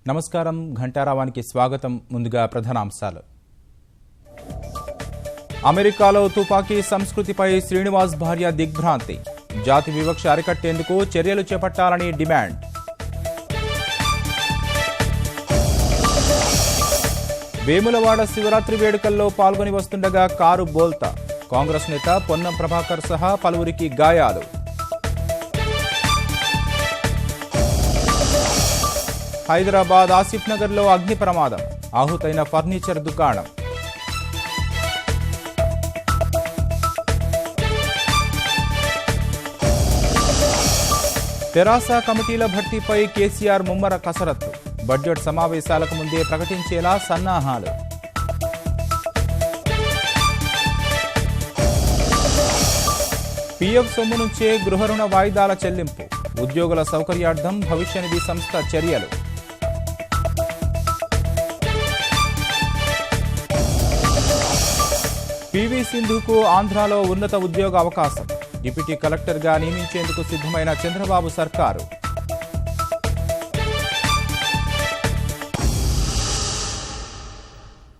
నమస్కారం ఘంటారావానికి స్వాగతం. ముందుగా ప్రధానాంశాలు. అమెరికాలో తుపాకీ సంస్కృతిపై శ్రీనివాస్ భార్య దిగ్భ్రాంతి. జాతి వివక్ష అరికట్టేందుకు చర్యలు చేపట్టాలని డిమాండ్. వేములవాడ శివరాత్రి వేడుకల్లో పాల్గొని వస్తుండగా కారు బోల్తా. కాంగ్రెస్ నేత పొన్నం ప్రభాకర్ సహా పలువురికి గాయాలు. హైదరాబాద్ ఆసిఫ్ నగర్లో అగ్ని ప్రమాదం. ఆహుతైన ఫర్నిచర్ దుకాణం. తెరాస కమిటీల భర్తీపై కేసీఆర్ ముమ్మర కసరత్తు. బడ్జెట్ సమావేశాలకు ముందే ప్రకటించేలా సన్నాహాలు. పీఎఫ్ సొమ్ము నుంచే గృహ రుణ వాయిదాల చెల్లింపు. ఉద్యోగుల సౌకర్యార్థం భవిష్య నిధి సంస్థ చర్యలు. పివి సింధుకు ఆంధ్రాలో ఉన్నత ఉద్యోగ అవకాశం. డిప్యూటీ కలెక్టర్గా నియమించేందుకు సిద్ధమైన చంద్రబాబు సర్కారు.